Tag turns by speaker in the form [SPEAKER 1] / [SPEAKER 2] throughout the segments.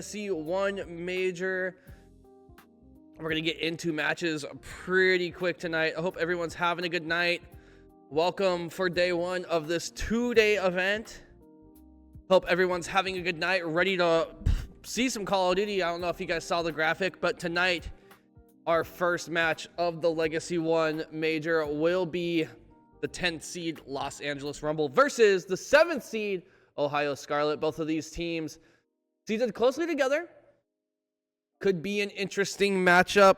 [SPEAKER 1] see one major. We're going to get into matches pretty quick tonight. I hope everyone's having a good night. Welcome for day one of this two-day event. Hope everyone's having a good night, ready to see some Call of Duty. I don't know if you guys saw the graphic, but tonight, our first match of the Legacy 1 Major will be the 10th seed Los Angeles Rumble versus the 7th seed Ohio Scarlet. Both of these teams seated closely together. Could be an interesting matchup.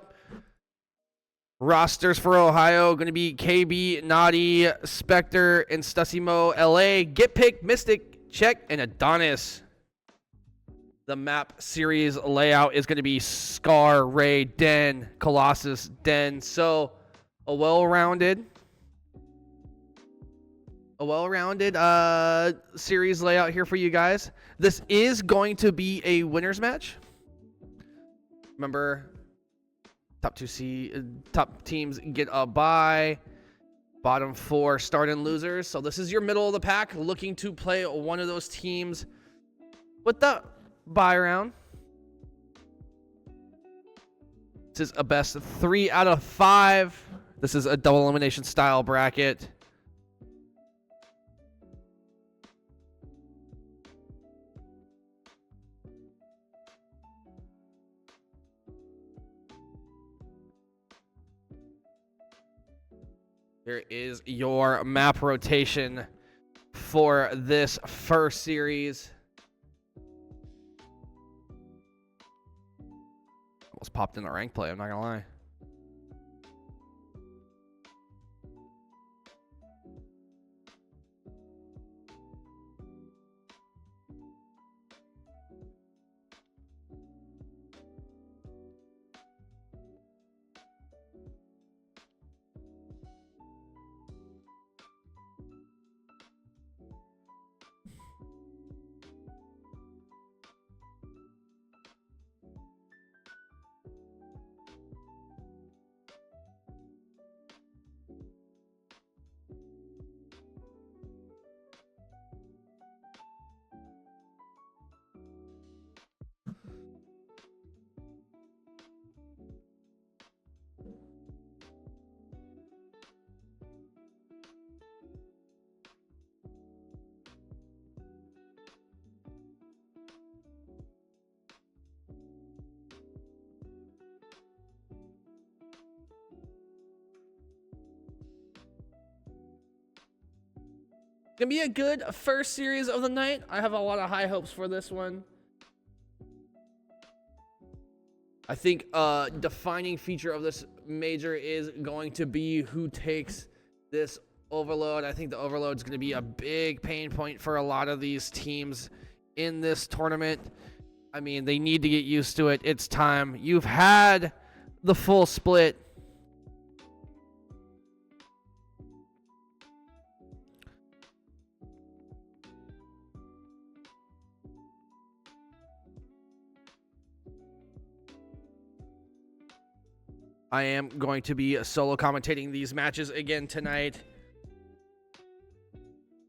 [SPEAKER 1] Rosters for Ohio going to be KB, Naughty, Spectre, and Stussimo. LA, Get Pick, Mystic, Check, and Adonis. The map series layout is going to be Scar, Ray, Den, Colossus, Den. So a well-rounded series layout here for you guys. This is going to be a winners match. Remember, top teams get a bye. Bottom four start and losers. So this is your middle of the pack looking to play one of those teams with the bye round. This is a best 3 out of 5. This is a double elimination style bracket. Here is your map rotation for this first series. Almost popped in a rank play, I'm not gonna lie. Gonna be a good first series of the night. I have a lot of high hopes for this one. I think a defining feature of this major is going to be who takes this overload. I think the overload is going to be a big pain point for a lot of these teams in this tournament. I mean, they need to get used to it. It's time. You've had the full split. I am going to be solo commentating these matches again tonight.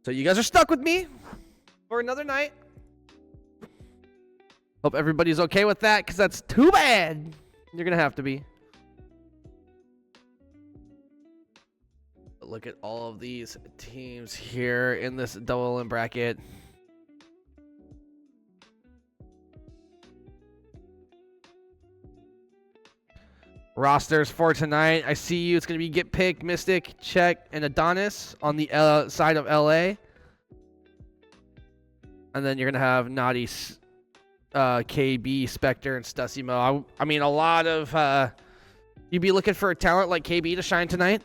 [SPEAKER 1] So you guys are stuck with me for another night. Hope everybody's okay with that, because that's too bad. You're going to have to be. But look at all of these teams here in this double in bracket. Rosters for tonight. I see you. It's going to be Get Pick, Mystic, Check, and Adonis on the side of LA. And then you're going to have Naughty, KB, Spectre, and Stussimo. I mean, a lot of... you'd be looking for a talent like KB to shine tonight.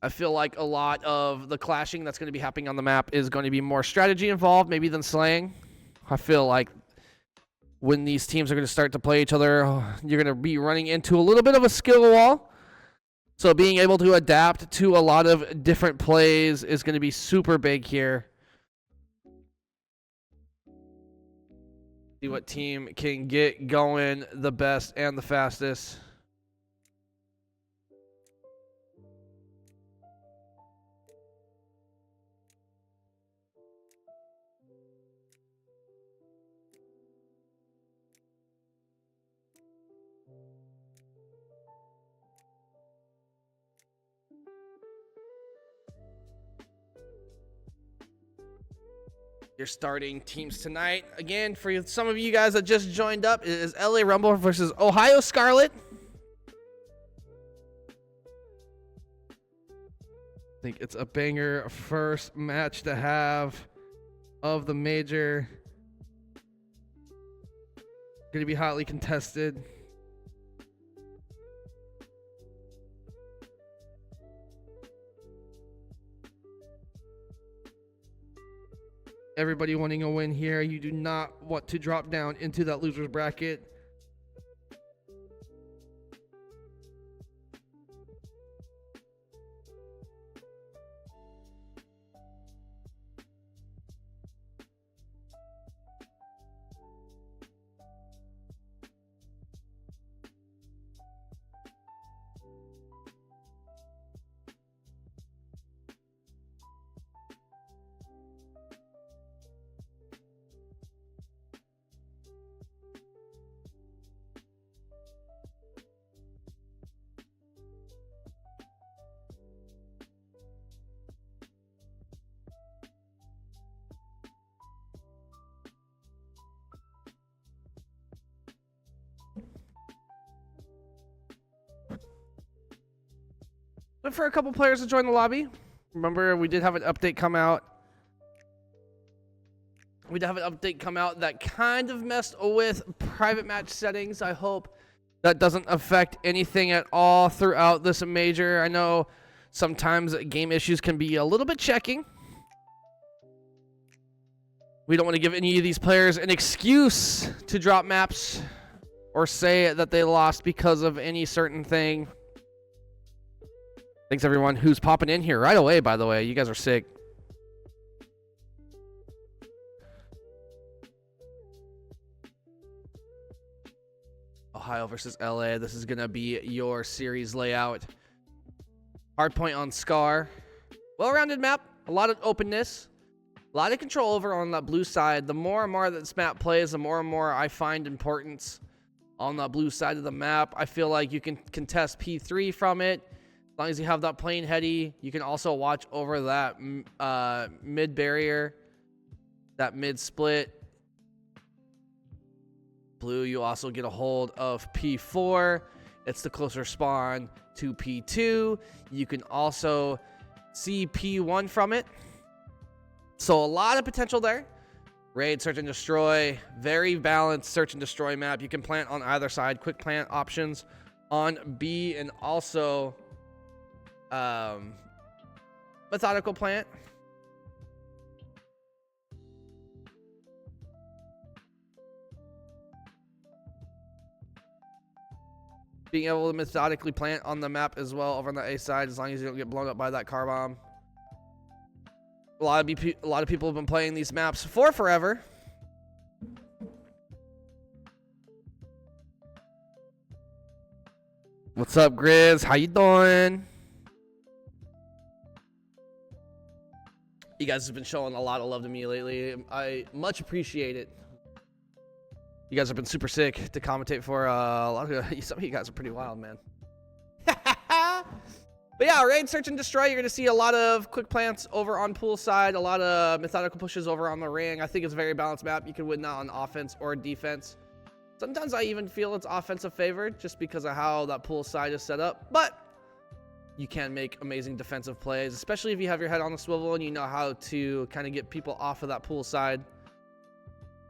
[SPEAKER 1] I feel like a lot of the clashing that's going to be happening on the map is going to be more strategy involved maybe than slaying. I feel like when these teams are going to start to play each other, you're going to be running into a little bit of a skill wall. So being able to adapt to a lot of different plays is going to be super big here. See what team can get going the best and the fastest. Your starting teams tonight. Again, for some of you guys that just joined up, it is LA Rumble versus Ohio Scarlet. I think it's a banger first match to have of the major. Going to be hotly contested. Everybody wanting a win here. You do not want to drop down into that loser's bracket. But for a couple players to join the lobby. Remember, we did have an update come out. We did have an update come out that kind of messed with private match settings. I hope that doesn't affect anything at all throughout this major. I know sometimes game issues can be a little bit checking. We don't want to give any of these players an excuse to drop maps or say that they lost because of any certain thing. Thanks everyone who's popping in here right away, by the way. You guys are sick. Ohio versus LA. This is going to be your series layout. Hardpoint on Scar. Well-rounded map. A lot of openness. A lot of control over on that blue side. The more and more that this map plays, the more and more I find importance on the blue side of the map. I feel like you can contest P3 from it. As long as you have that plane heady, you can also watch over that mid barrier, that mid split. Blue, you also get a hold of P4. It's the closer spawn to P2. You can also see P1 from it. So a lot of potential there. Raid, search and destroy. Very balanced search and destroy map. You can plant on either side. Quick plant options on B, and also methodical plant. Being able to methodically plant on the map as well over on the A side, as long as you don't get blown up by that car bomb. A lot of people have been playing these maps for forever. What's up, Grizz? How you doing? You guys have been showing a lot of love to me lately. I much appreciate it. You guys have been super sick to commentate for a lot of some of you guys are pretty wild, man. But yeah, raid, search, and destroy. You're going to see a lot of quick plants over on poolside, a lot of methodical pushes over on the ring. I think it's a very balanced map. You can win that on offense or defense. Sometimes I even feel it's offensive favored just because of how that poolside is set up. But you can make amazing defensive plays, especially if you have your head on the swivel and you know how to kind of get people off of that poolside.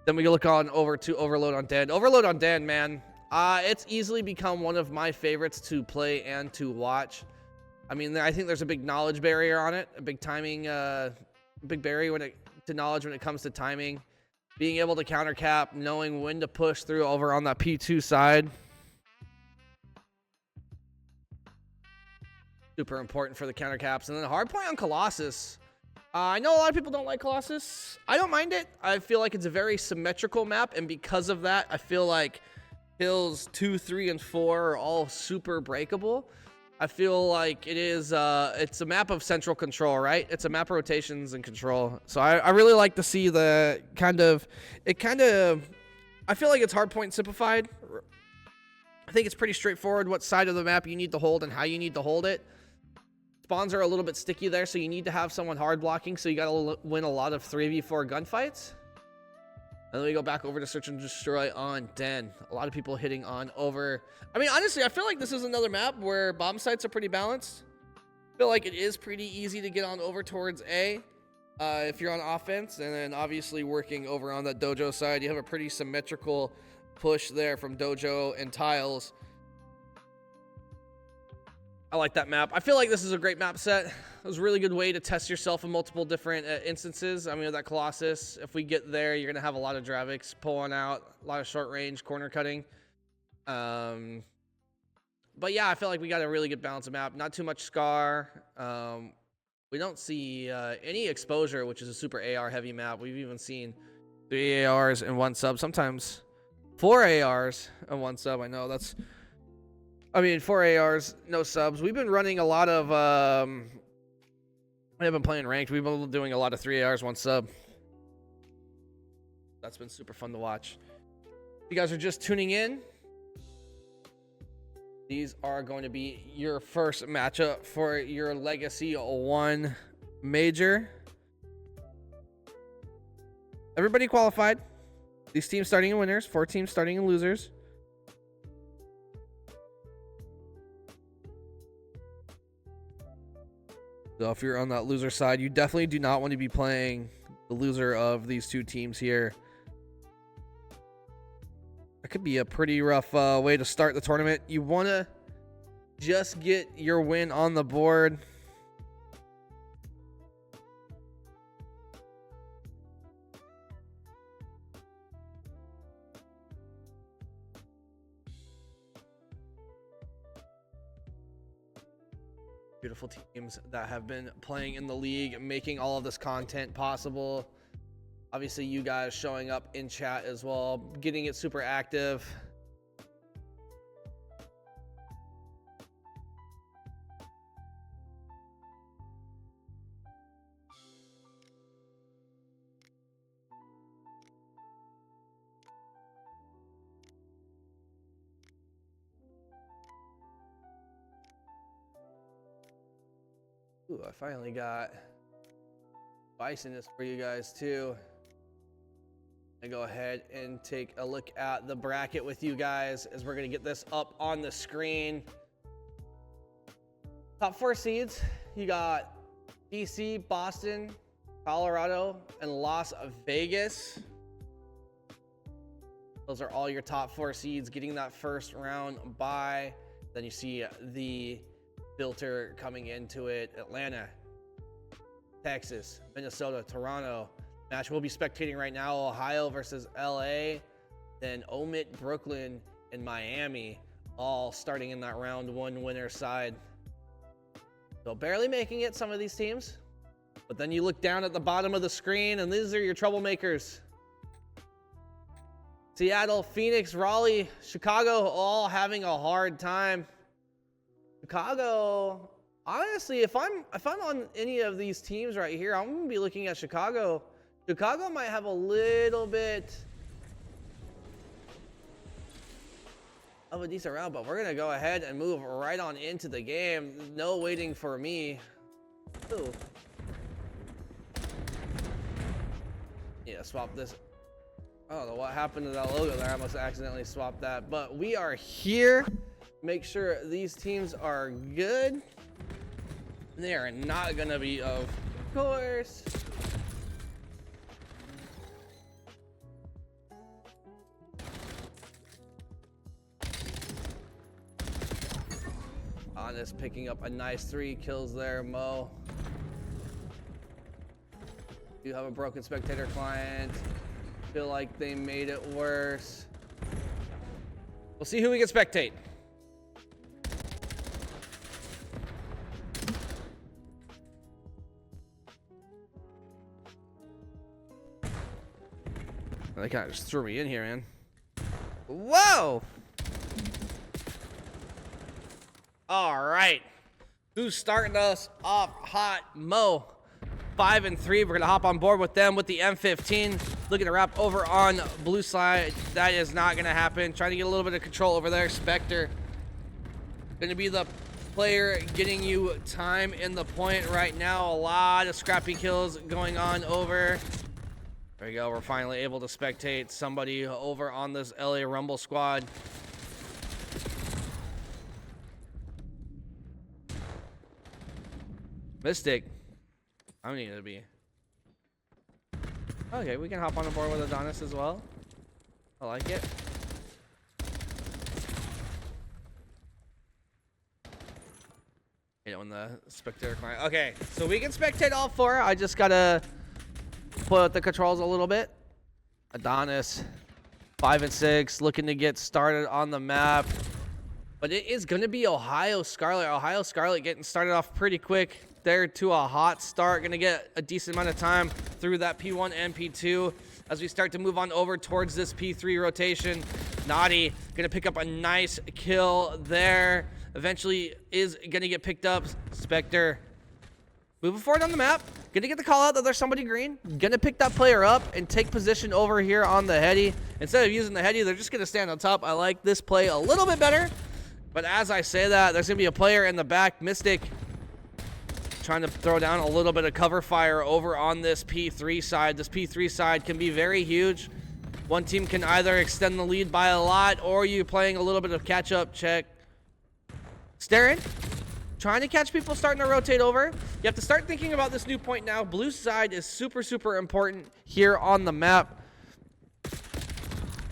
[SPEAKER 1] Then we can look on over to Overload on Den. Overload on Den, man. It's easily become one of my favorites to play and to watch. I mean, I think there's a big knowledge barrier on it, a big timing, big barrier to knowledge when it comes to timing. Being able to counter cap, knowing when to push through over on that P2 side. Super important for the counter caps. And then the hard point on Colossus. I know a lot of people don't like Colossus. I don't mind it. I feel like it's a very symmetrical map, and because of that, I feel like hills 2, 3, and 4 are all super breakable. I feel like it is, it's a map of central control, right? It's a map of rotations and control. So I really like to see the I feel like it's hardpoint simplified. I think it's pretty straightforward what side of the map you need to hold and how you need to hold it. It's spawns are a little bit sticky there, so you need to have someone hard blocking, so you gotta win a lot of 3v4 gunfights. And then we go back over to search and destroy on Den. A lot of people hitting on over. I mean, honestly, I feel like this is another map where bomb sites are pretty balanced. I feel like it is pretty easy to get on over towards A if you're on offense. And then obviously working over on that Dojo side, you have a pretty symmetrical push there from Dojo and Tiles. I like that map. I feel like this is a great map set. It was a really good way to test yourself in multiple different instances. I mean, with that Colossus, if we get there, you're going to have a lot of Dravix pulling out, a lot of short range corner cutting. But yeah, I feel like we got a really good balanced map. Not too much Scar. We don't see any exposure, which is a super AR heavy map. We've even seen 3 ARs and 1 sub, sometimes 4 ARs and 1 sub. I know that's... I mean, 4 ARs, no subs. We've been running a lot of, we haven't been playing ranked. We've been doing a lot of 3 ARs, 1 sub. That's been super fun to watch. If you guys are just tuning in, these are going to be your first matchup for your Legacy 1 Major. Everybody qualified. These teams starting in winners, 4 teams starting in losers. So if you're on that loser side, you definitely do not want to be playing the loser of these 2 teams here. That could be a pretty rough way to start the tournament. You want to just get your win on the board. Beautiful teams that have been playing in the league, making all of this content possible. Obviously, you guys showing up in chat as well, getting it super active. Ooh, I finally got Bisonus for you guys too. I go ahead and take a look at the bracket with you guys as we're gonna get this up on the screen. Top 4 seeds, you got DC, Boston, Colorado, and Las Vegas. Those are all your top 4 seeds getting that first round bye. Then you see the filter coming into it: Atlanta, Texas, Minnesota, Toronto. Match we'll be spectating right now: Ohio versus LA, then Omit, Brooklyn, and Miami, all starting in that round 1 winner side. So barely making it, some of these teams. But then you look down at the bottom of the screen, and these are your troublemakers: Seattle, Phoenix, Raleigh, Chicago, all having a hard time. Chicago, honestly, if I'm on any of these teams right here, I'm gonna be looking at Chicago. Chicago might have a little bit of a decent round, but we're gonna go ahead and move right on into the game. No waiting for me. Ooh. Yeah, swap this. I don't know what happened to that logo there. I must have accidentally swapped that. But we are here. Make sure these teams are good. They are not going to be, of course. Honest picking up a nice 3 kills there, Mo. You have a broken spectator client. Feel like they made it worse. We'll see who we can spectate. They kind of just threw me in here, man. Whoa! All right. Who's starting us off hot? Mo. 5 and 3. We're going to hop on board with them with the M15. Looking to wrap over on blue side. That is not going to happen. Trying to get a little bit of control over there. Spectre. Going to be the player getting you time in the point right now. A lot of scrappy kills going on over. There we go. We're finally able to spectate somebody over on this LA Rumble squad. Mystic. I need to be. Okay, we can hop on board with Adonis as well. I like it. When the spectator client. Okay, so we can spectate all four. I just gotta put the controls a little bit. Adonis, 5 and 6, looking to get started on the map. But it is gonna be Ohio Scarlet. Ohio Scarlet getting started off pretty quick. They're to a hot start. Gonna get a decent amount of time through that P1 and P2 as we start to move on over towards this P3 rotation. Naughty gonna pick up a nice kill there. Eventually is going to get picked up. Spectre moving forward on the map. Going to get the call out that there's somebody green. Going to pick that player up and take position over here on the heady. Instead of using the heady, they're just going to stand on top. I like this play a little bit better. But as I say that, there's going to be a player in the back. Mystic trying to throw down a little bit of cover fire over on this P3 side. This P3 side can be very huge. One team can either extend the lead by a lot, or you playing a little bit of catch-up check. Staring, trying to catch people starting to rotate over. You have to start thinking about this new point now. Blue side is super, super important here on the map.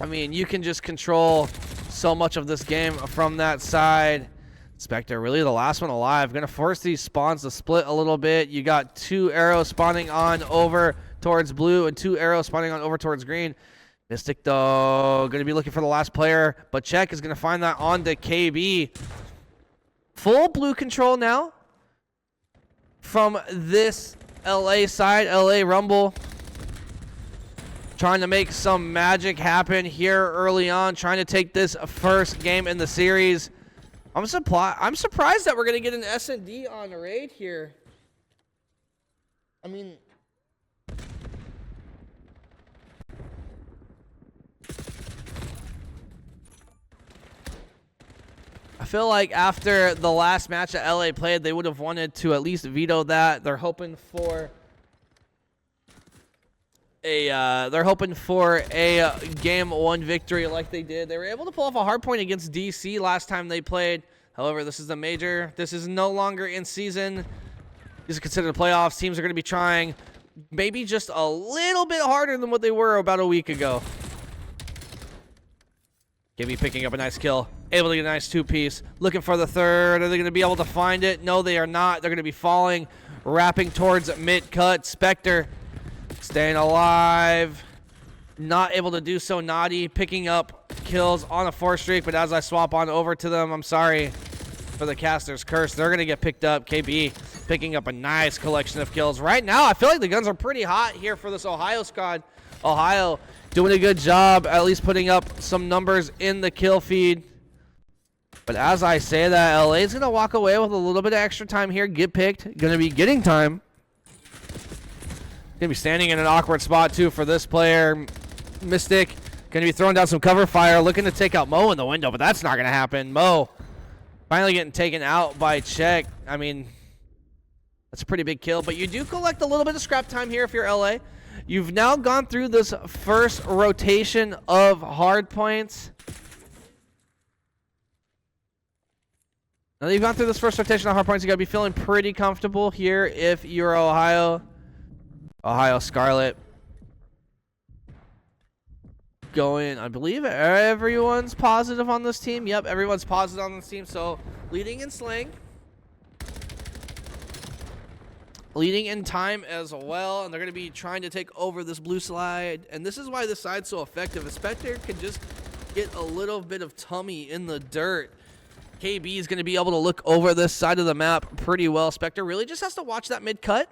[SPEAKER 1] I mean, you can just control so much of this game from that side. Spectre, really the last one alive. Gonna force these spawns to split a little bit. You got 2 arrows spawning on over towards blue and 2 arrows spawning on over towards green. Mystic, though, gonna be looking for the last player, but Check is gonna find that on to KB. Full blue control now from this LA side, LA Rumble. Trying to make some magic happen here early on, trying to take this first game in the series. I'm surprised that we're going to get an S&D on raid here. I mean, I feel like after the last match that LA played, they would have wanted to at least veto that. They're hoping for a game 1 victory like they did. They were able to pull off a hard point against DC last time they played. However, this is the major. This is no longer in season. This is considered playoffs. Teams are going to be trying maybe just a little bit harder than what they were about a week ago. Gibby picking up a nice kill. Able to get a nice 2-piece. Looking for the third. Are they going to be able to find it? No, they are not. They're going to be falling. Wrapping towards mid-cut. Spectre staying alive. Not able to do so. Naughty picking up kills on a 4 streak. But as I swap on over to them, I'm sorry for the caster's curse. They're going to get picked up. KB picking up a nice collection of kills. Right now, I feel like the guns are pretty hot here for this Ohio squad. Ohio doing a good job, at least putting up some numbers in the kill feed. But as I say that, LA is going to walk away with a little bit of extra time here. Get picked. Going to be getting time. Going to be standing in an awkward spot, too, for this player. Mystic going to be throwing down some cover fire, looking to take out Mo in the window, but that's not going to happen. Mo finally getting taken out by Check. I mean, that's a pretty big kill, but you do collect a little bit of scrap time here if you're LA. You've now gone through this first rotation of hard points. Now that you've gone through this first rotation of hard points, you got to be feeling pretty comfortable here if you're Ohio. Ohio Scarlet. Going, I believe everyone's positive on this team. Yep, everyone's positive on this team. So, leading in slang. Leading in time as well, and they're going to be trying to take over this blue slide, and this is why this side's so effective. A Spectre can just get a little bit of tummy in the dirt. KB is going to be able to look over this side of the map pretty well. Spectre really just has to watch that mid-cut,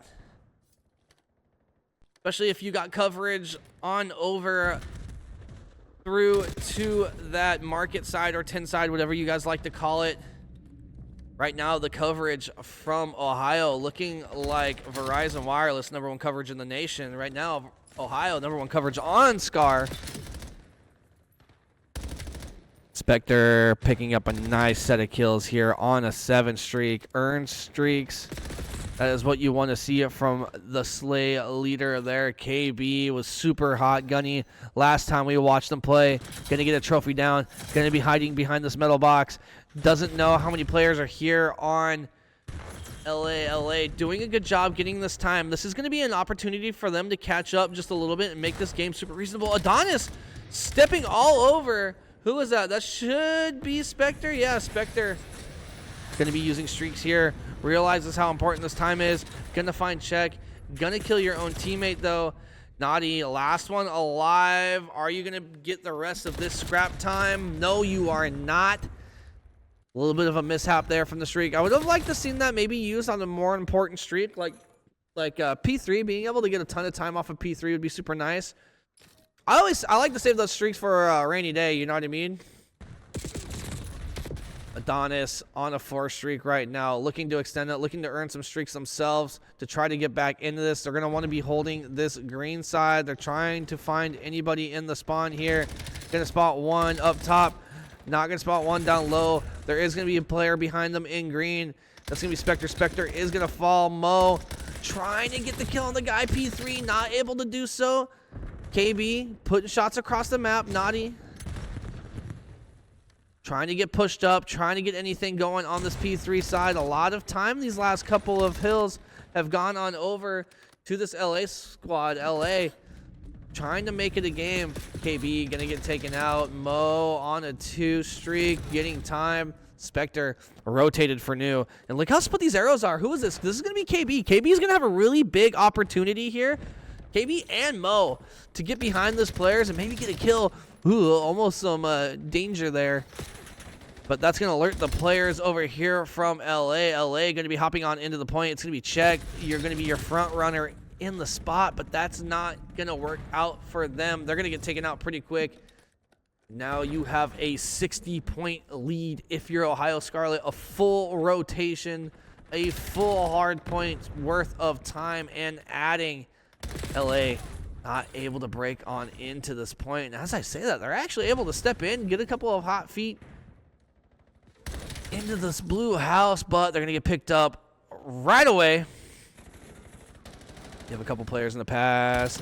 [SPEAKER 1] especially if you got coverage on over through to that market side or 10 side, whatever you guys like to call it. Right now, the coverage from Ohio looking like Verizon Wireless, #1 coverage in the nation. Right now, Ohio, #1 coverage on Scar. Spectre picking up a nice set of kills here on a 7 streak. Earned streaks. That is what you want to see from the Slay leader there. KB was super hot gunny last time we watched him play. Gonna get a trophy down. Gonna be hiding behind this metal box. Doesn't know how many players are here on LA. Doing a good job getting this time. This is gonna be an opportunity for them to catch up just a little bit and make this game super reasonable. Adonis stepping all over. Who is that? That should be Spectre. Yeah, Spectre. Gonna be using streaks here. Realizes how important this time is. Gonna find check. Gonna kill your own teammate though. Naughty, last one alive. Are you gonna get the rest of this scrap time? No, you are not. A little bit of a mishap there from the streak. I would have liked to seen that maybe used on a more important streak, like P3. Being able to get a ton of time off of P3 would be super nice. I like to save those streaks for a rainy day. You know what I mean? Adonis on a 4 streak right now, looking to extend it, looking to earn some streaks themselves to try to get back into this. They're going to want to be holding this green side. They're trying to find anybody in the spawn here. Going to spot one up top. Not going to spot one down low. There is going to be a player behind them in green. That's going to be Spectre. Spectre is going to fall. Mo trying to get the kill on the guy. P3 not able to do so. KB putting shots across the map. Naughty trying to get pushed up, trying to get anything going on this P3 side. A lot of time these last couple of hills have gone on over to this LA squad. LA trying to make it a game. KB gonna get taken out. Mo on a 2 streak, getting time. Spectre rotated for new. And look how split these arrows are. Who is this? This is gonna be KB. KB is gonna have a really big opportunity here. KB and Mo to get behind those players and maybe get a kill. Ooh, almost some danger there. But that's going to alert the players over here from LA. LA going to be hopping on into the point. It's going to be checked. You're going to be your front runner in the spot, but that's not going to work out for them. They're going to get taken out pretty quick. Now you have a 60-point lead if you're Ohio Scarlet. A full rotation, a full hard point worth of time, and adding LA not able to break on into this point. And as I say that, they're actually able to step in, get a couple of hot feet into this blue house, but they're going to get picked up right away. You have a couple players in the pass.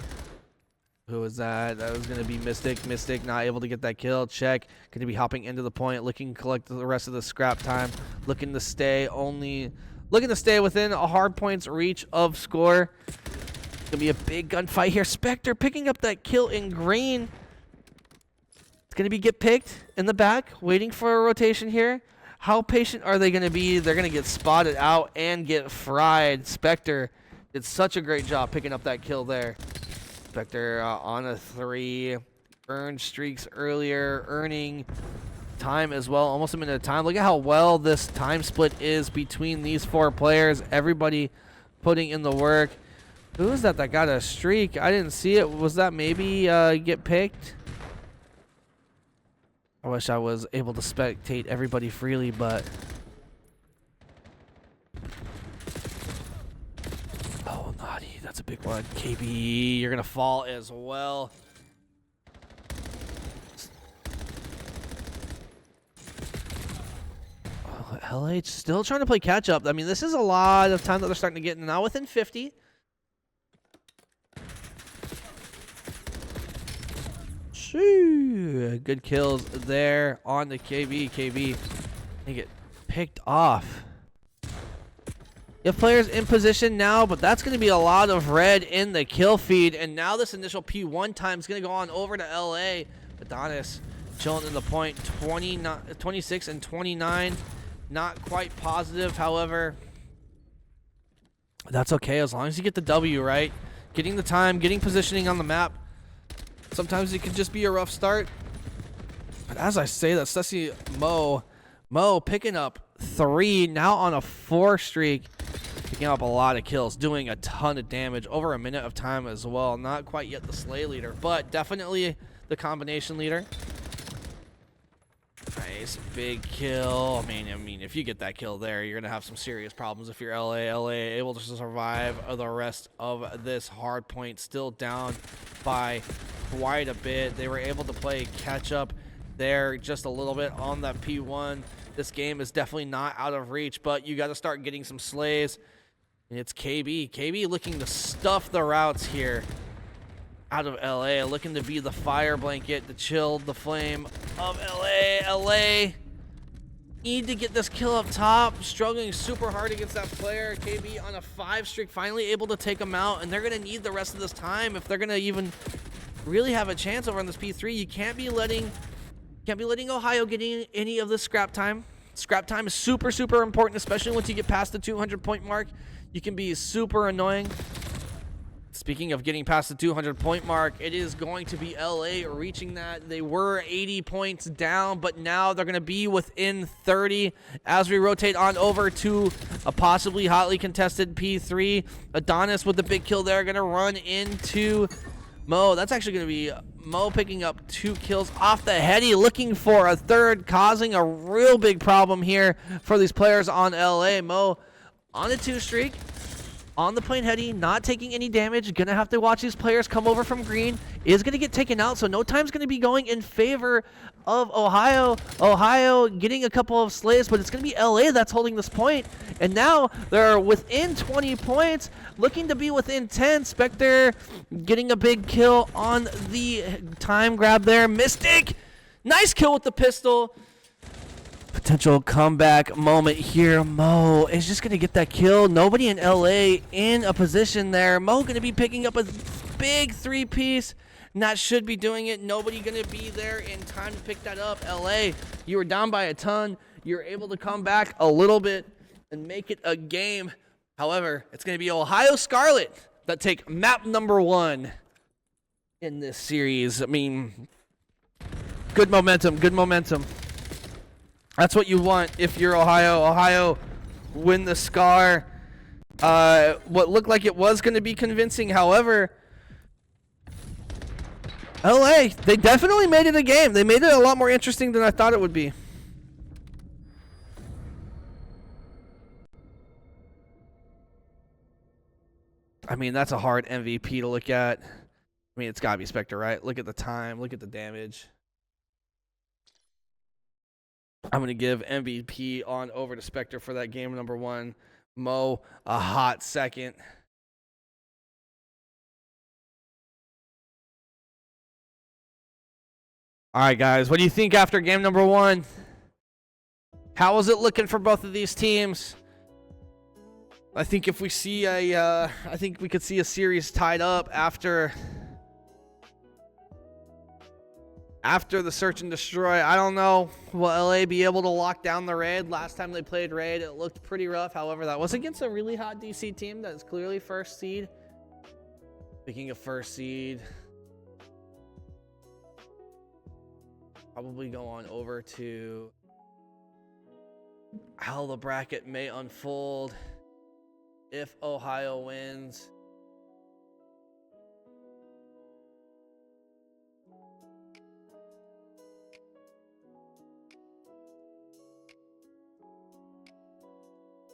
[SPEAKER 1] Who was that? That was going to be Mystic. Mystic not able to get that kill. Check. Going to be hopping into the point, looking to collect the rest of the scrap time. Looking to stay within a hard points reach of score. Gonna be a big gunfight here. Spectre picking up that kill in green. It's gonna be get picked in the back, waiting for a rotation here. How patient are they gonna be? They're gonna get spotted out and get fried. Spectre did such a great job picking up that kill there. Spectre on a 3, earned streaks earlier, earning time as well, almost a minute of time. Look at how well this time split is between these 4 players. Everybody putting in the work. Who is that got a streak? I didn't see it. Was that maybe get picked? I wish I was able to spectate everybody freely, but... Oh, Naughty. That's a big one. KB, you're going to fall as well. Oh, LH still trying to play catch up. I mean, this is a lot of time that they're starting to get. Now within 50. Good kills there on the KB. KB, they get picked off. You have players in position now, but that's going to be a lot of red in the kill feed. And now this initial P1 time is going to go on over to LA. Adonis chilling in the point, 26 and 29. Not quite positive, however. That's okay as long as you get the W, right? Getting the time, getting positioning on the map. Sometimes it can just be a rough start. But as I say that, Stussy Mo picking up 3, now on a 4 streak. Picking up a lot of kills, doing a ton of damage, over a minute of time as well. Not quite yet the Slay leader, but definitely the combination leader. Nice big kill. I mean, if you get that kill there, you're gonna have some serious problems if you're LA able to survive the rest of this hard point. Still down by quite a bit. They were able to play catch up there just a little bit on that P1. This game is definitely not out of reach, but you got to start getting some slays. And it's KB. KB looking to stuff the routes here out of LA, looking to be the fire blanket to chill the flame of LA. LA need to get this kill up top, struggling super hard against that player. KB on a 5 streak, finally able to take him out, and they're going to need the rest of this time if they're going to even really have a chance over on this P3. You can't be letting Ohio get any of this scrap time. Scrap time is super, super important, especially once you get past the 200-point mark. You can be super annoying. Speaking of getting past the 200-point mark, it is going to be LA reaching that. They were 80 points down, but now they're going to be within 30 as we rotate on over to a possibly hotly contested P3. Adonis with the big kill there, going to run into Mo. That's actually going to be Mo picking up 2 kills off the heady, looking for a third, causing a real big problem here for these players on LA. Mo on a 2 streak, on the plane heady, not taking any damage. Gonna have to watch these players come over from green. Is gonna get taken out, so no time's gonna be going in favor of Ohio. Ohio getting a couple of slays, but it's gonna be LA that's holding this point. And now they're within 20 points, looking to be within 10. Spectre getting a big kill on the time grab there. Mystic, nice kill with the pistol. Potential comeback moment here. Mo is just going to get that kill. Nobody in LA in a position there. Mo going to be picking up a big 3-piece. Not should be doing it. Nobody going to be there in time to pick that up. LA, you were down by a ton. You're able to come back a little bit and make it a game. However, it's going to be Ohio Scarlet that take map number 1 in this series. I mean, good momentum, good momentum. That's what you want if you're Ohio. Ohio win the Scar. What looked like it was going to be convincing. However, LA, they definitely made it a game. They made it a lot more interesting than I thought it would be. I mean, that's a hard MVP to look at. I mean, it's got to be Spectre, right? Look at the time. Look at the damage. I'm going to give MVP on over to Spectre for that game number 1. Mo, a hot second. All right, guys, what do you think after game number 1? How is it looking for both of these teams? I think if we see I think we could see a series tied up after the search and destroy. I don't know. Will LA be able to lock down the raid? Last time they played raid, it looked pretty rough. However, that was against a really hot DC team that's clearly first seed. Speaking of first seed, probably go on over to how the bracket may unfold if Ohio wins.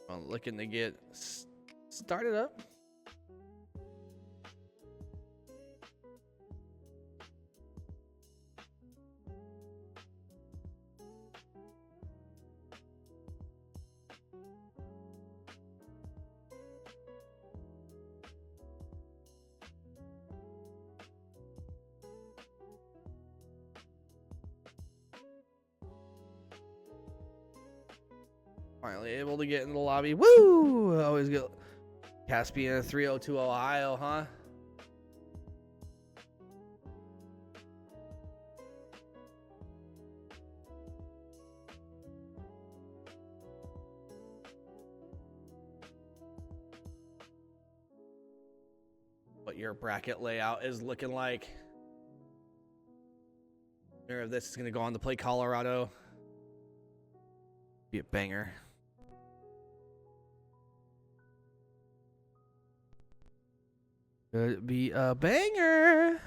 [SPEAKER 1] I'm looking to get started up. Finally able to get in the lobby. Woo! Always get Caspian 302 Ohio, huh? What your bracket layout is looking like. Winner of this is going to go on to play Colorado. Be a banger. Could be a banger.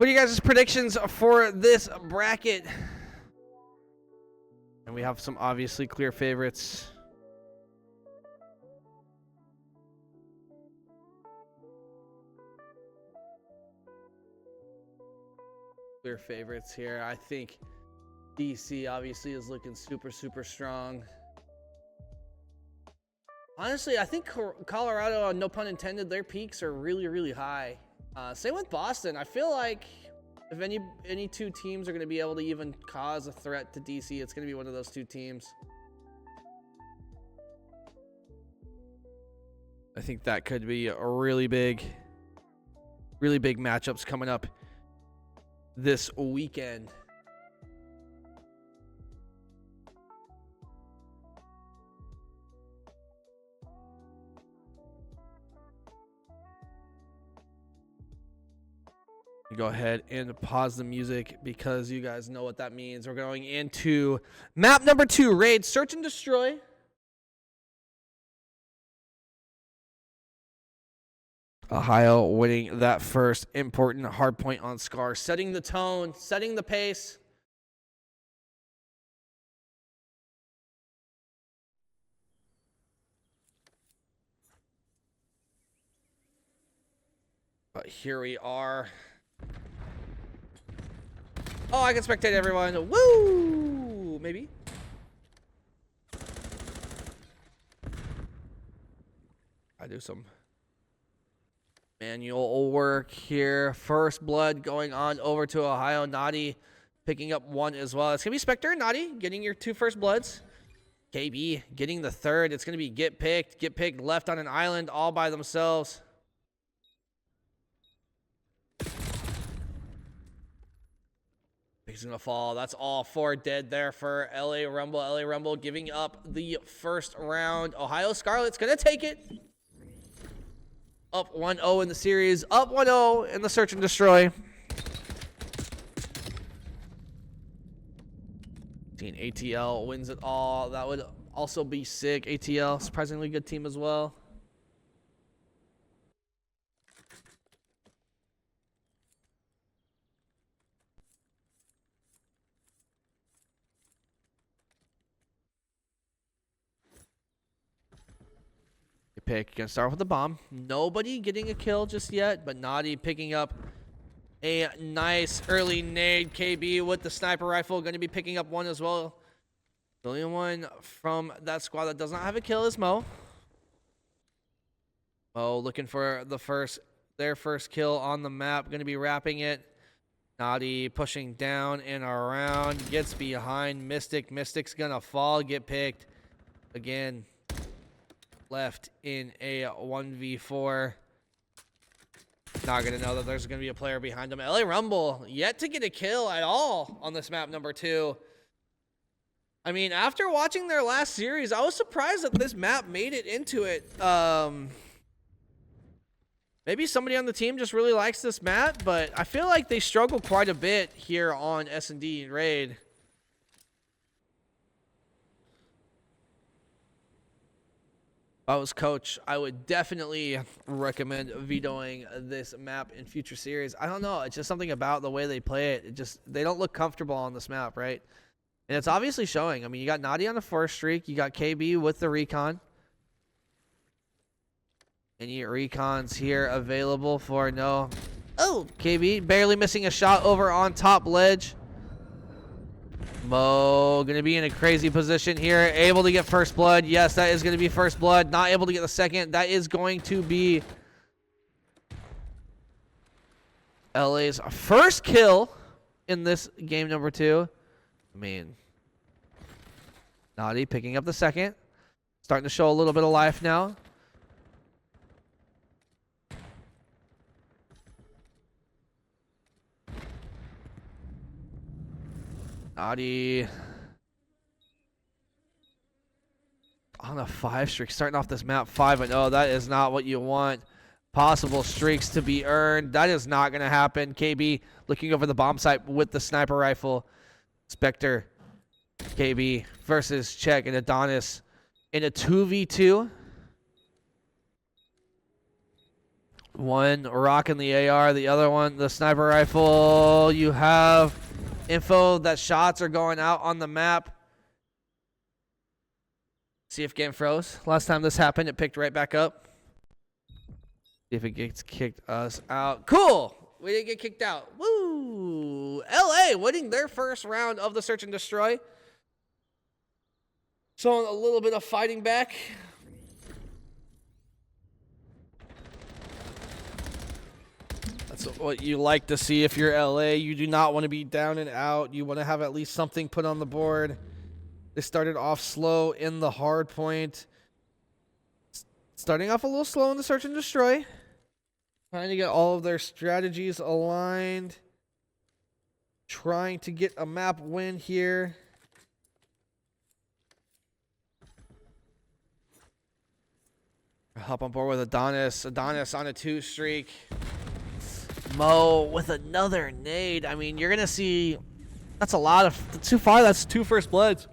[SPEAKER 1] What are you guys' predictions for this bracket? And we have some obviously clear favorites. Clear favorites here. I think DC obviously is looking super, super strong. Honestly, I think Colorado, no pun intended, their peaks are really, really high. Same with Boston. I feel like if any two teams are going to be able to even cause a threat to DC, it's going to be one of those two teams. I think that could be a really big matchups coming up this weekend. Go ahead and pause the music because you guys know what that means. We're going into map number 2, raid, search and destroy. Ohio winning that first important hard point on Scar, setting the tone, setting the pace. But here we are. Oh, I can spectate everyone. Woo! Maybe. I do some manual work here. First blood going on over to Ohio. Naughty picking up 1 as well. It's going to be Spectre and Naughty getting your 2 first bloods. KB getting the 3rd. It's going to be Get Picked left on an island all by themselves. He's going to fall. That's all 4 dead there for LA Rumble. LA Rumble giving up the first round. Ohio Scarlet's going to take it. Up 1-0 in the series. Up 1-0 in the search and destroy. Team ATL wins it all. That would also be sick. ATL, surprisingly good team as well. Pick. Gonna start with the bomb. Nobody getting a kill just yet, but Naughty picking up a nice early nade. KB with the sniper rifle going to be picking up 1 as well. The only one from that squad that does not have a kill is Mo. Mo looking for their first kill on the map. Going to be wrapping it. Naughty pushing down and around. Gets behind Mystic. Mystic's going to fall. Get picked. Again. Left in a 1v4. Not going to know that there's going to be a player behind him. LA Rumble yet to get a kill at all on this map number 2. I mean, after watching their last series, I was surprised that this map made it into it. Maybe somebody on the team just really likes this map, but I feel like they struggle quite a bit here on S&D Raid. If I was coach, I would definitely recommend vetoing this map in future series. I don't know. It's just something about the way they play it. They don't look comfortable on this map, right? And it's obviously showing. I mean, you got Naughty on the 4th streak. You got KB with the recon. Any recons here available for no? Oh, KB barely missing a shot over on top ledge. Mo going to be in a crazy position here. Able to get first blood. Yes, that is going to be first blood. Not able to get the second. That is going to be LA's first kill in this game number 2. I mean, Naughty picking up the second. Starting to show a little bit of life now. Naughty on a 5 streak, starting off this map 5-0. That is not what you want. Possible streaks to be earned. That is not going to happen. KB looking over the bomb site with the sniper rifle. Spectre, KB versus Check and Adonis in a 2v2. One rocking the AR, the other one the sniper rifle. You have info that shots are going out on the map. See if game froze. Last time this happened, it picked right back up. See if it gets kicked us out. Cool! We didn't get kicked out. Woo! LA winning their first round of the search and destroy. Showing a little bit of fighting back. That's what you like to see if you're LA. You do not want to be down and out. You want to have at least something put on the board. They started off slow in the hard point. Starting off a little slow in the search and destroy. Trying to get all of their strategies aligned. Trying to get a map win here. Hop on board with Adonis. Adonis on a 2 streak. Mo with another nade. I mean, you're going to see... That's a lot of... Too far, that's 2 first bloods.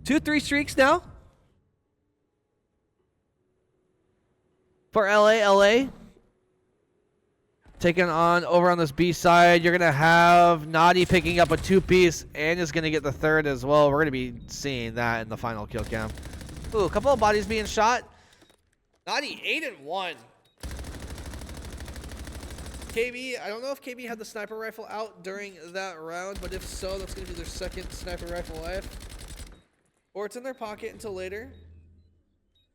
[SPEAKER 1] 2 3 streaks now. For LA. Taking on over on this B side. You're going to have Naughty picking up a 2-piece and is going to get the 3rd as well. We're going to be seeing that in the final kill cam. Ooh, a couple of bodies being shot. Naughty 8-1. KB, I don't know if KB had the sniper rifle out during that round, but if so, that's going to be their 2nd sniper rifle life. Or it's in their pocket until later.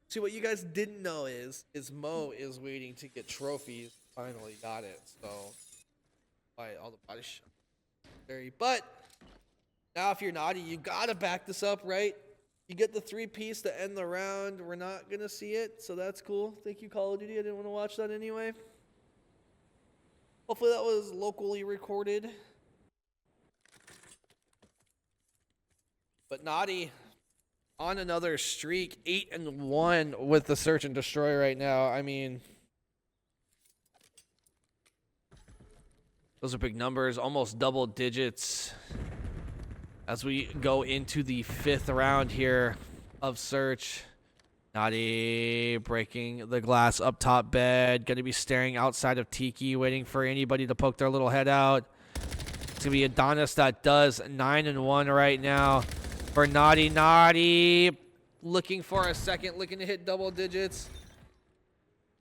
[SPEAKER 1] See, what you guys didn't know is Mo is waiting to get trophies. Finally got it, so by all the body shots. But now if you're Naughty, you got to back this up, right? You get the 3-piece to end the round. We're not going to see it, so that's cool. Thank you, Call of Duty. I didn't want to watch that anyway. Hopefully that was locally recorded. But Naughty on another streak, 8-1 with the search and destroy right now. I mean, those are big numbers, almost double digits. As we go into the 5th round here of search. Naughty breaking the glass up top bed. Going to be staring outside of Tiki, waiting for anybody to poke their little head out. It's going to be Adonis that does 9-1 right now for Naughty. Naughty looking for a 2nd, looking to hit double digits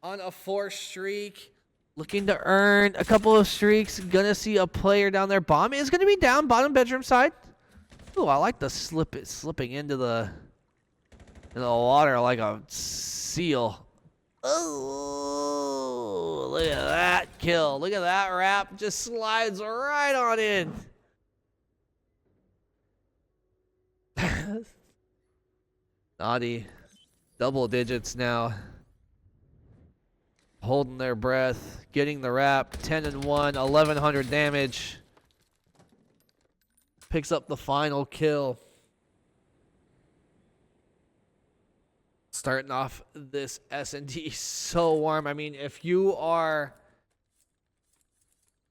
[SPEAKER 1] on a 4 streak. Looking to earn a couple of streaks. Going to see a player down there. Bomb is going to be down bottom bedroom side. Ooh, I like the slipping into the water like a seal. Oh, look at that kill. Look at that wrap. Just slides right on in. Naughty. Double digits now. Holding their breath. Getting the wrap. 10-1. 1,100 damage. Picks up the final kill. Starting off this S&D so warm. I mean, if you are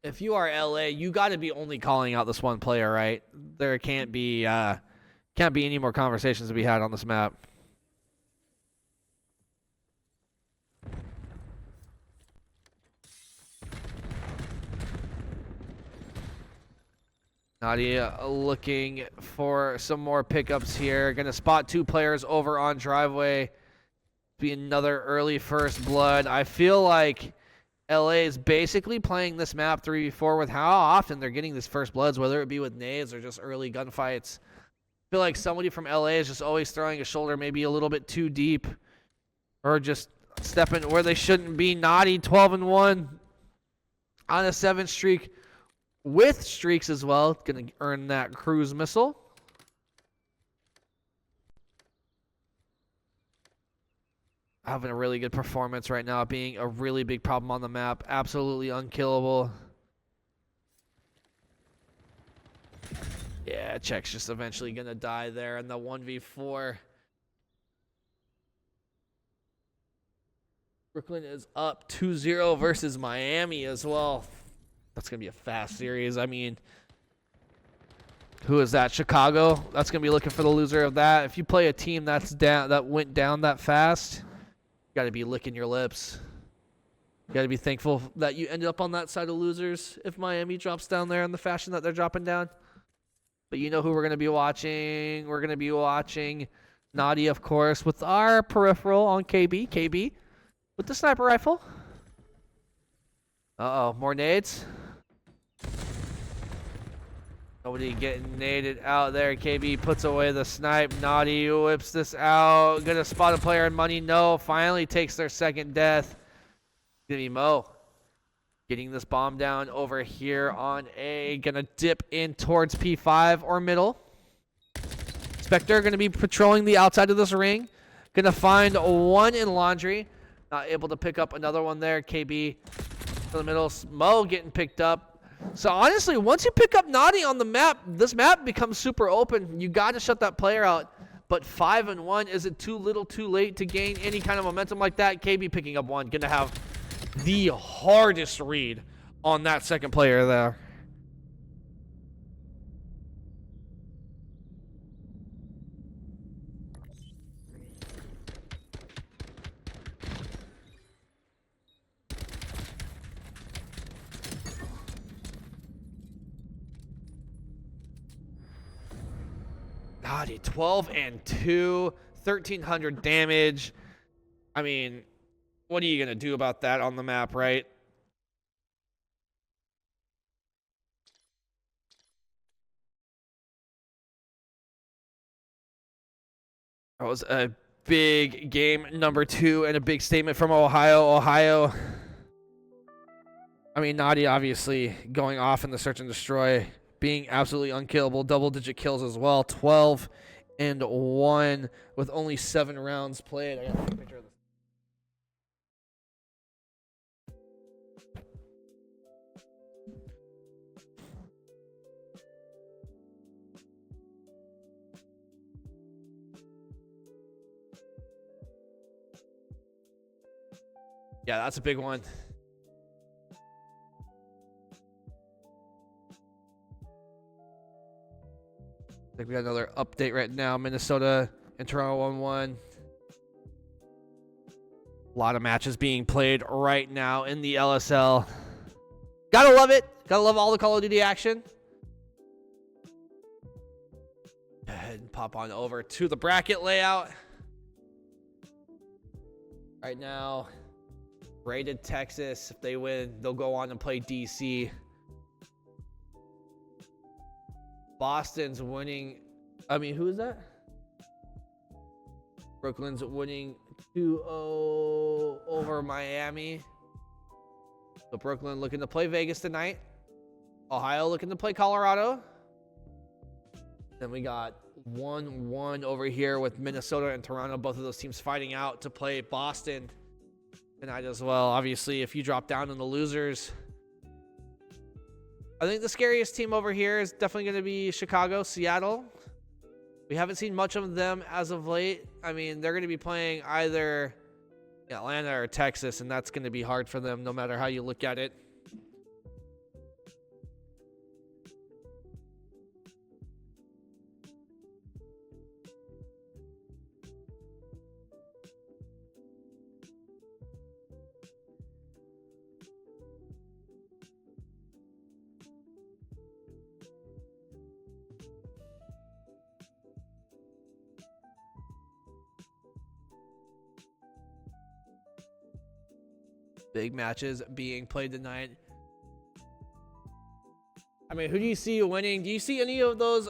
[SPEAKER 1] LA, you got to be only calling out this one player, right? There can't be any more conversations to be had on this map. Nadia looking for some more pickups here. Gonna spot 2 players over on driveway. Be another early first blood. I feel like LA is basically playing this map 3v4 with how often they're getting these first bloods, whether it be with nades or just early gunfights. I feel like somebody from LA is just always throwing a shoulder maybe a little bit too deep or just stepping where they shouldn't be. Naughty 12-1 on a 7 streak. With streaks as well. Going to earn that cruise missile. Having a really good performance right now. Being a really big problem on the map. Absolutely unkillable. Yeah, Czech's just eventually going to die there in the 1v4. Brooklyn is up 2-0 versus Miami as well. That's going to be a fast series. I mean, who is that? Chicago? That's going to be looking for the loser of that. If you play a team that's down, that went down that fast, got to be licking your lips. You got to be thankful that you ended up on that side of losers if Miami drops down there in the fashion that they're dropping down. But you know who we're going to be watching? We're going to be watching Naughty, of course, with our peripheral on KB. KB with the sniper rifle. Uh-oh, more nades. Nobody getting naded out there. KB puts away the snipe. Naughty whips this out. Gonna spot a player in money. No, finally takes their second death. Gonna be Mo. Getting this bomb down over here on A. Gonna dip in towards P5 or middle. Spectre gonna be patrolling the outside of this ring. Gonna find one in laundry. Not able to pick up another one there. KB to the middle. Mo getting picked up. So honestly, once you pick up Naughty on the map, this map becomes super open. You got to shut that player out. But 5-1, is it too little too late to gain any kind of momentum like that? KB picking up one. Going to have the hardest read on that second player there. Naughty, 12-2, 1,300 damage. I mean, what are you going to do about that on the map, right? That was a big game number 2 and a big statement from Ohio. I mean, Naughty obviously going off in the search and destroy, being absolutely unkillable, double-digit kills as well. 12-1 with only 7 rounds played. I gotta take a picture of this. Yeah, that's a big one. I think we got another update right now. Minnesota and Toronto 1-1. A lot of matches being played right now in the LSL. Gotta love it. Gotta love all the Call of Duty action. Go ahead and pop on over to the bracket layout. Right now, rated Texas. If they win, they'll go on and play DC. Boston's winning. I mean, who is that? Brooklyn's winning 2-0 over Miami. So Brooklyn looking to play Vegas tonight. Ohio looking to play Colorado. Then we got 1-1 over here with Minnesota and Toronto. Both of those teams fighting out to play Boston tonight as well. Obviously, if you drop down in the losers, I think the scariest team over here is definitely going to be Chicago, Seattle. We haven't seen much of them as of late. I mean, they're going to be playing either Atlanta or Texas, and that's going to be hard for them no matter how you look at it. Big matches being played tonight. I mean, who do you see winning? Do you see any of those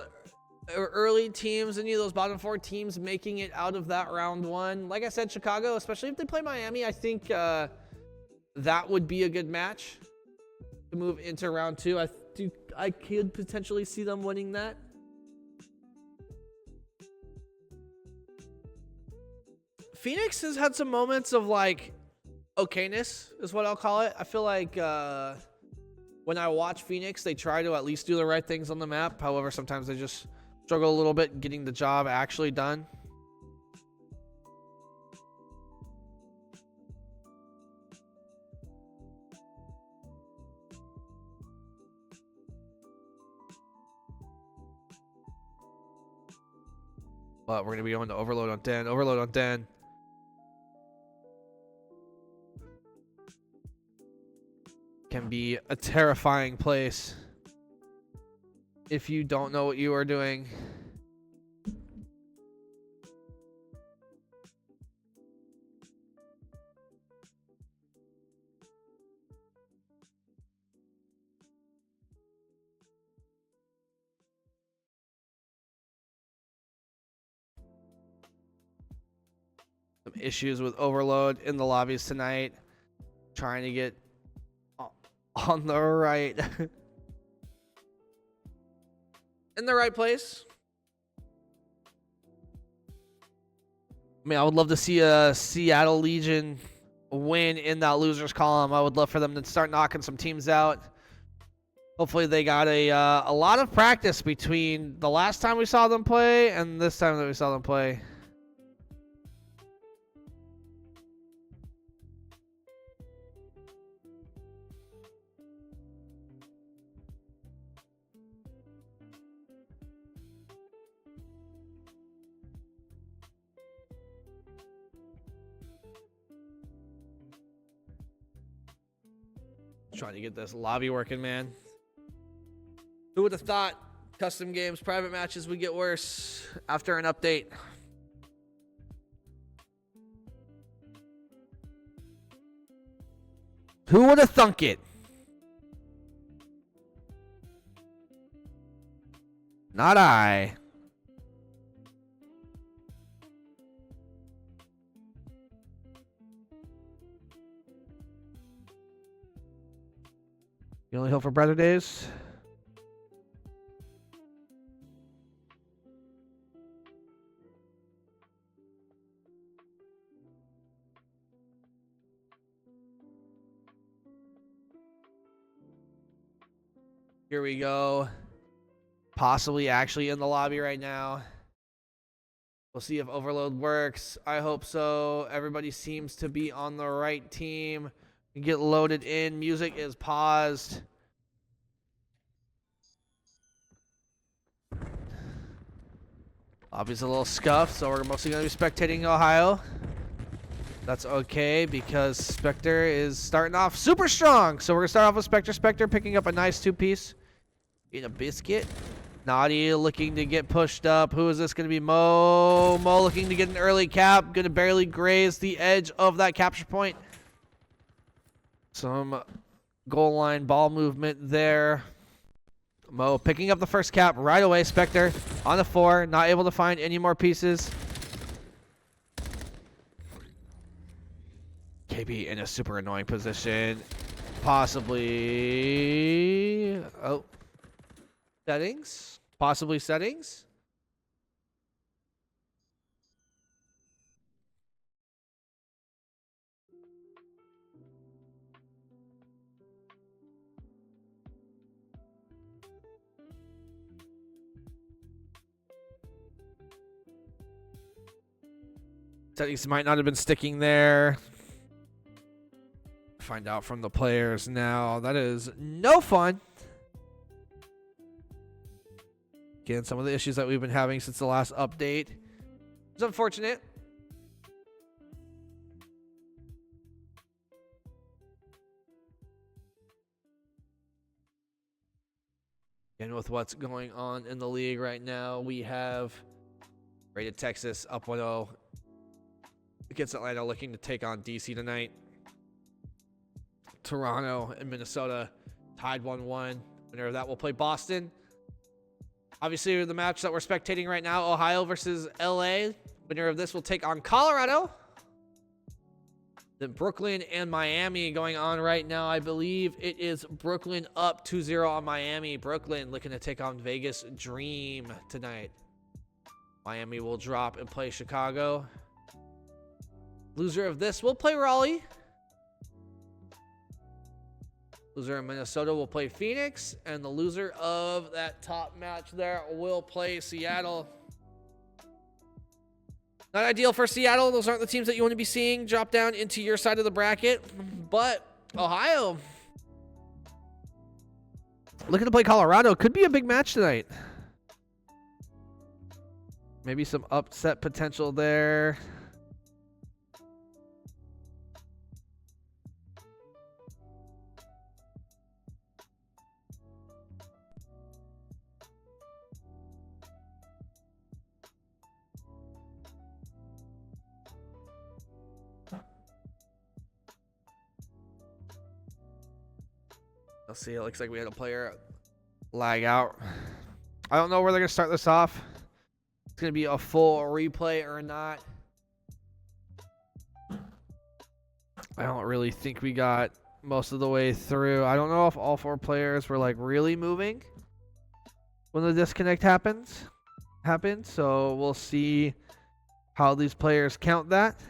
[SPEAKER 1] early teams, any of those bottom 4 teams making it out of that round 1? Like I said, Chicago, especially if they play Miami, I think that would be a good match to move into round 2. I could potentially see them winning that. Phoenix has had some moments of like okayness is what I'll call it. I feel like when I watch Phoenix, they try to at least do the right things on the map. However, sometimes they just struggle a little bit getting the job actually done. But we're going to be going to overload on Den. Overload on Den. can be a terrifying place if you don't know what you are doing. Some issues with overload in the lobbies tonight. Trying to get on the right in the right place. I mean, I would love to see a Seattle Legion win in that losers column. I would love for them to start knocking some teams out. Hopefully they got a lot of practice between the last time we saw them play and this time that we saw them play. Trying to get this lobby working, man. Who would have thought custom games, private matches would get worse after an update? Who would have thunk it? Not I. You only hope for better days? Here we go. Possibly actually in the lobby right now. We'll see if overload works. I hope so. Everybody seems to be on the right team. Get loaded in. Music is paused. Obviously a little scuffed, so we're mostly going to be spectating Ohio. That's okay because Spectre is starting off super strong. So we're going to start off with Spectre. Spectre picking up a nice two-piece. Eating a biscuit. Naughty looking to get pushed up. Who is this going to be? Mo. Mo looking to get an early cap. Going to barely graze the edge of that capture point. Some goal line ball movement there. Mo picking up the first cap right away. Spectre on the 4. Not able to find any more pieces. KB in a super annoying position. Possibly... Oh. Settings? Possibly settings? Settings might not have been sticking there. Find out from the players now. That is no fun. Again, some of the issues that we've been having since the last update. It's unfortunate. And with what's going on in the league right now, we have rated Texas up 1-0 against Atlanta, looking to take on DC tonight. Toronto and Minnesota tied 1-1. Winner of that will play Boston. Obviously, the match that we're spectating right now, Ohio versus LA. Winner of this will take on Colorado. Then Brooklyn and Miami going on right now. I believe it is Brooklyn up 2-0 on Miami. Brooklyn looking to take on Vegas Dream tonight. Miami will drop and play Chicago. Loser of this will play Raleigh. Loser of Minnesota will play Phoenix. And the loser of that top match there will play Seattle. Not ideal for Seattle. Those aren't the teams that you want to be seeing drop down into your side of the bracket. But Ohio, looking to play Colorado. Could be a big match tonight. Maybe some upset potential there. Let's see. It looks like we had a player lag out. I don't know where they're going to start this off. It's going to be a full replay or not. I don't really think we got most of the way through. I don't know if all 4 players were like really moving when the disconnect happened. So we'll see how these players count that.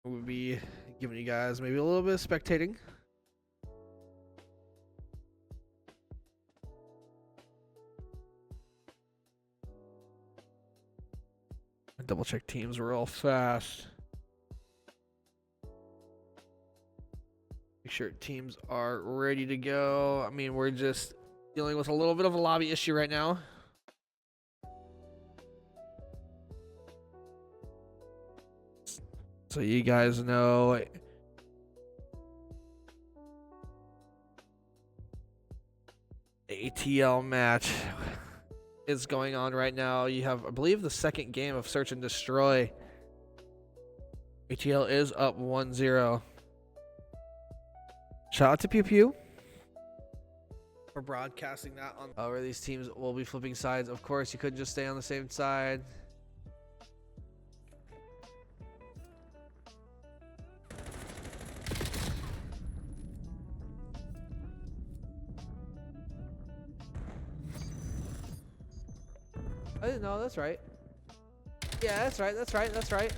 [SPEAKER 1] We'll be giving you guys maybe a little bit of spectating. Double check teams real fast. Make sure teams are ready to go. I mean, we're just dealing with a little bit of a lobby issue right now. So you guys know ATL match is going on right now. You have, I believe, the second game of Search and Destroy. ATL is up 1-0. Shout out to Pew Pew for broadcasting that on. Where these teams will be flipping sides. Of course, you couldn't just stay on the same side. I didn't know. That's right. Yeah, that's right. That's right. That's right.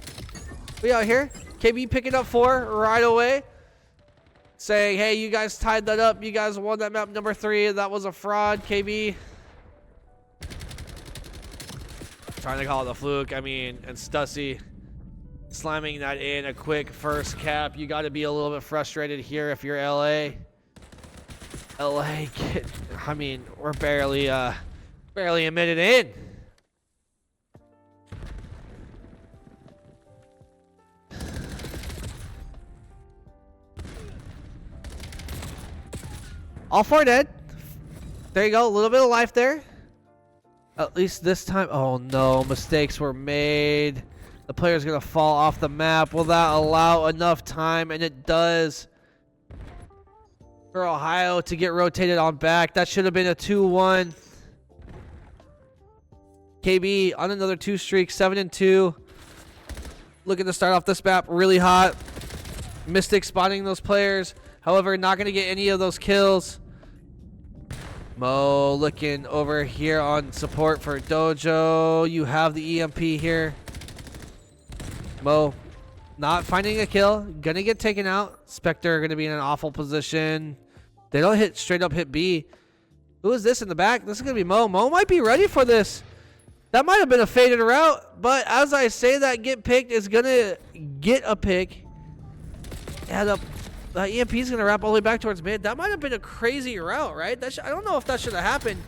[SPEAKER 1] We out here. KB picking up 4 right away. Saying, hey, you guys tied that up. You guys won that map number 3. That was a fraud, KB. Trying to call it a fluke. I mean, and Stussy slamming that in a quick first cap. You got to be a little bit frustrated here if you're LA. I mean, we're barely a minute in. All 4 dead. There you go. A little bit of life there. At least this time. Oh no, mistakes were made. The player's going to fall off the map. Will that allow enough time? And it does. For Ohio to get rotated on back. That should have been a 2-1. KB on another 2 streak. 7-2. Looking to start off this map really hot. Mystic spotting those players. However, not going to get any of those kills. Mo looking over here on support for Dojo. You have the EMP here. Mo not finding a kill. Gonna get taken out. Spectre going to be in an awful position. They don't hit straight up hit B. Who is this in the back? This is going to be Mo. Mo might be ready for this. That might have been a faded route. But as I say that, get picked is going to get a pick. Yeah, the EMP is going to wrap all the way back towards mid. That might have been a crazy route, right? I don't know if that should have happened.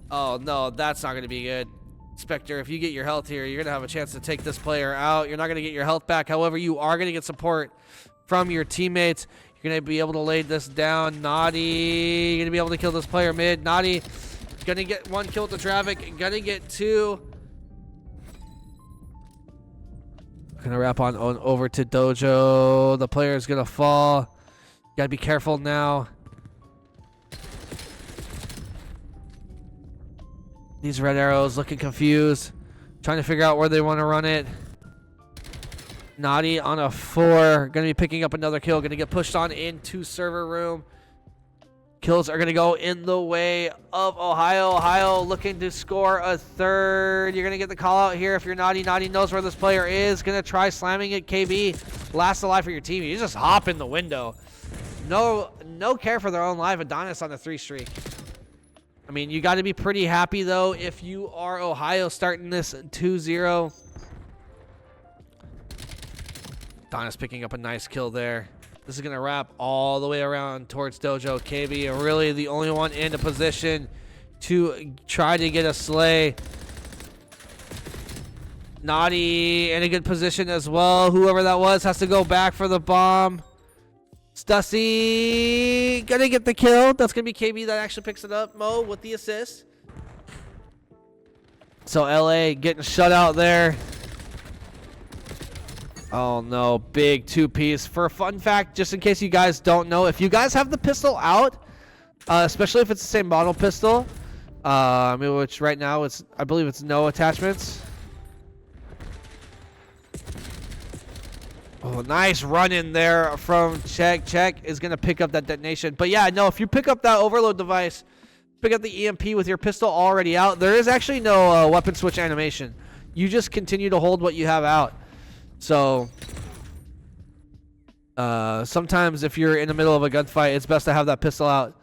[SPEAKER 1] Oh, no, that's not going to be good. Spectre, if you get your health here, you're going to have a chance to take this player out. You're not going to get your health back. However, you are going to get support from your teammates. You're going to be able to lay this down. Naughty, you're going to be able to kill this player mid. Naughty, going to get 1 kill with the traffic. Going to get 2. Going to wrap on over to Dojo. The player is going to fall. Gotta be careful now. These red arrows looking confused. Trying to figure out where they want to run it. Naughty on a 4. Going to be picking up another kill. Going to get pushed on into server room. Kills are going to go in the way of Ohio. Ohio looking to score a 3rd. You're going to get the call out here if you're Naughty. Naughty knows where this player is. Going to try slamming it. KB, last alive for your team. You just hop in the window. No care for their own life. Adonis on a 3 streak. I mean, you got to be pretty happy, though, if you are Ohio starting this 2-0. Adonis picking up a nice kill there. This is going to wrap all the way around towards Dojo. KB really the only one in a position to try to get a slay. Naughty in a good position as well. Whoever that was has to go back for the bomb. Stussy gonna get the kill. That's gonna be KB that actually picks it up. Mo with the assist. So LA getting shut out there. Oh no, big 2-piece. For a fun fact, just in case you guys don't know, if you guys have the pistol out, especially if it's the same model pistol, which right now I believe it's no attachments. Oh, nice run in there from Check. Check is going to pick up that detonation. But yeah, no, if you pick up that overload device, pick up the EMP with your pistol already out, there is actually no weapon switch animation. You just continue to hold what you have out. So sometimes if you're in the middle of a gunfight, it's best to have that pistol out.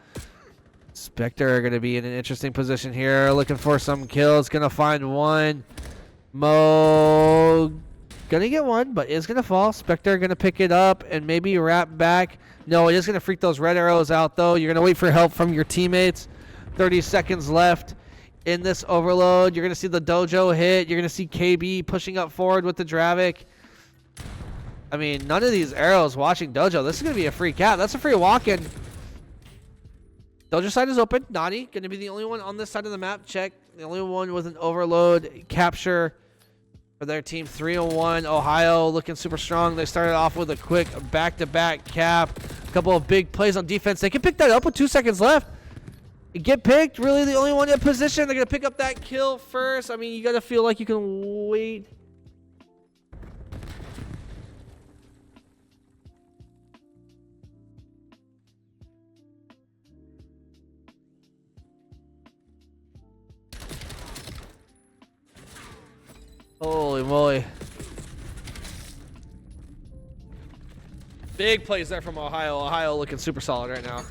[SPEAKER 1] Spectre are going to be in an interesting position here, looking for some kills. Going to find one. Mo gonna get one, but is gonna fall. Spectre gonna pick it up and maybe wrap back. No, it is gonna freak those red arrows out though. You're gonna wait for help from your teammates. 30 seconds left in this overload. You're gonna see the Dojo hit. You're gonna see KB pushing up forward with the Dravik. I mean, none of these arrows watching Dojo. This is gonna be a free cap. That's a free walk-in. Dojo side is open. Naughty gonna be the only one on this side of the map. Check. The only one with an overload capture for their team. 3-1. Ohio looking super strong. They started off with a quick back-to-back cap. A couple of big plays on defense. They can pick that up with 2 seconds left. Get picked. Really the only one in position. They're going to pick up that kill first. I mean, you got to feel like you can wait. Holy moly. Big plays there from Ohio. Ohio looking super solid right now.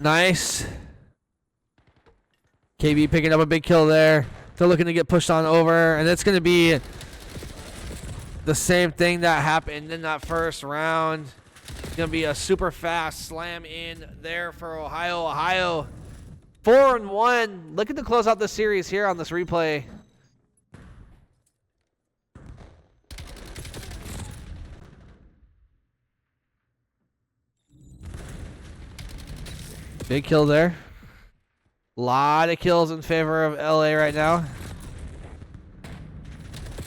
[SPEAKER 1] Nice. KB picking up a big kill there. They're looking to get pushed on over, and it's going to be the same thing that happened in that first round. It's going to be a super fast slam in there for Ohio. Ohio 4-1. Looking to close out the series here on this replay. Big kill there. Lot of kills in favor of LA right now.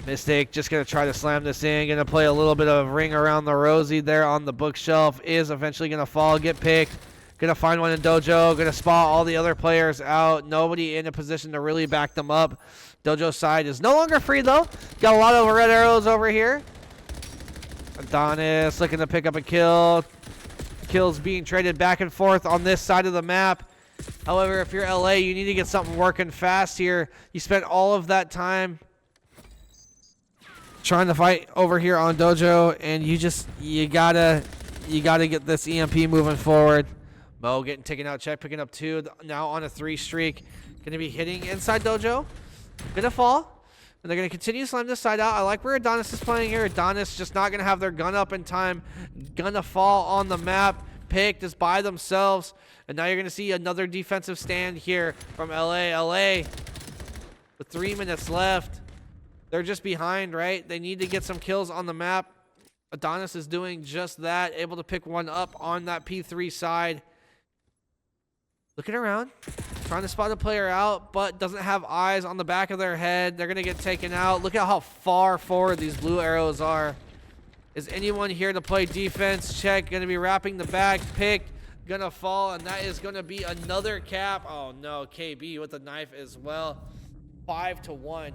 [SPEAKER 1] Mystic just going to try to slam this in. Going to play a little bit of ring around the rosy there on the bookshelf. Is eventually going to fall, get picked. Going to find one in Dojo. Going to spot all the other players out. Nobody in a position to really back them up. Dojo's side is no longer free though. Got a lot of red arrows over here. Adonis looking to pick up a kill. Kills being traded back and forth on this side of the map. However, if you're LA, you need to get something working fast here. You spent all of that time trying to fight over here on Dojo, and you gotta get this EMP moving forward. Mo getting taken out. Check picking up 2. Now on a 3 streak. Gonna be hitting inside Dojo. Gonna fall. And they're going to continue to slam this side out. I like where Adonis is playing here. Adonis just not going to have their gun up in time. Gonna fall on the map. picked is by themselves. And now you're going to see another defensive stand here from LA. LA with 3 minutes left. They're just behind, right? They need to get some kills on the map. Adonis is doing just that, able to pick one up on that P3 side. Looking around, trying to spot a player out, but doesn't have eyes on the back of their head. They're going to get taken out. Look at how far forward these blue arrows are. Is anyone here to play defense? Check. Going to be wrapping the back. Pick. Going to fall, and that is going to be another cap. Oh, no. KB with the knife as well. 5-1.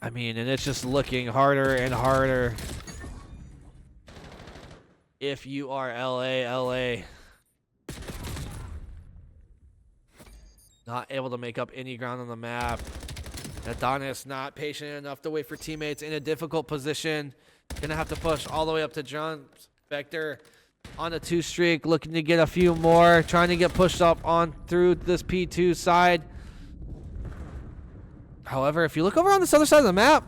[SPEAKER 1] I mean, and it's just looking harder and harder. If you are LA. Not able to make up any ground on the map. Adonis not patient enough to wait for teammates in a difficult position. Gonna have to push all the way up to John. Vector on a 2 streak, looking to get a few more. Trying to get pushed up on through this P2 side. However, if you look over on this other side of the map,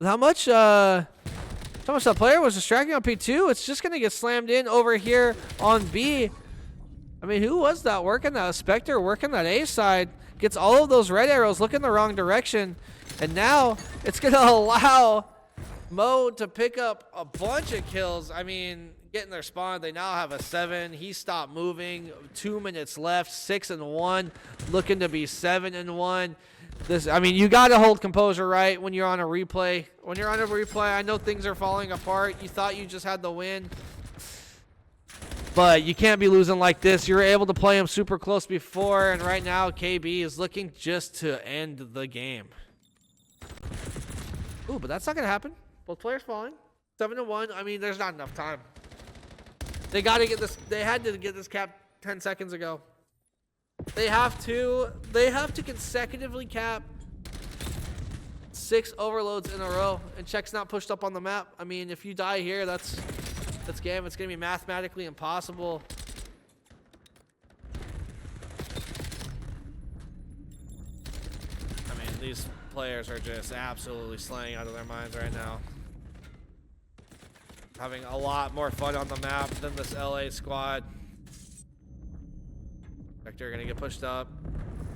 [SPEAKER 1] how much that player was distracting on P2, it's just gonna get slammed in over here on B. I mean, who was that working that? Spectre working that A side. Gets all of those red arrows looking the wrong direction. And now it's going to allow Mo to pick up a bunch of kills. I mean, getting their spawn. They now have a 7. He stopped moving. 2 minutes left. 6-1. Looking to be 7-1. I mean, you got to hold composure, right, when you're on a replay. When you're on a replay, I know things are falling apart. You thought you just had the win. But you can't be losing like this. You were able to play him super close before, and right now KB is looking just to end the game. Ooh, but that's not going to happen. Both players falling. 7-1. I mean, there's not enough time. They got to get this. They had to get this cap 10 seconds ago. They have to consecutively cap 6 overloads in a row, and check's not pushed up on the map. I mean, if you die here, that's game. It's going to be mathematically impossible. I mean, these players are just absolutely slaying out of their minds right now. Having a lot more fun on the map than this LA squad. Vector going to get pushed up.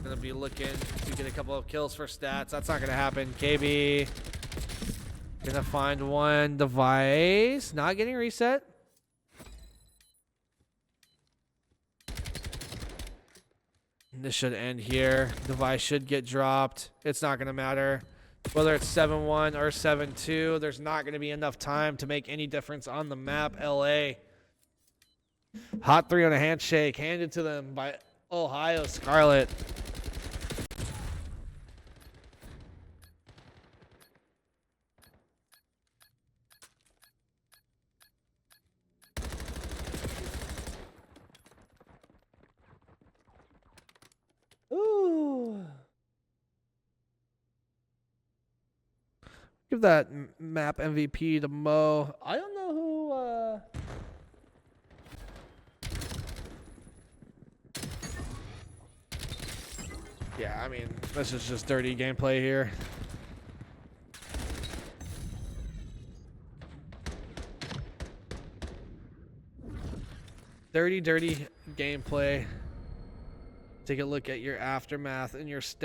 [SPEAKER 1] Going to be looking to get a couple of kills for stats. That's not going to happen. KB gonna find one device. Not getting reset. This should end here. Device should get dropped. It's not gonna matter. Whether it's 7-1 or 7-2, there's not gonna be enough time to make any difference on the map. LA. Hot 3 on a handshake handed to them by Ohio Scarlet. Ooh. Give that map MVP to Mo. I don't know who yeah, I mean, this is just dirty gameplay here. Dirty gameplay. Take a look at your aftermath and your stats.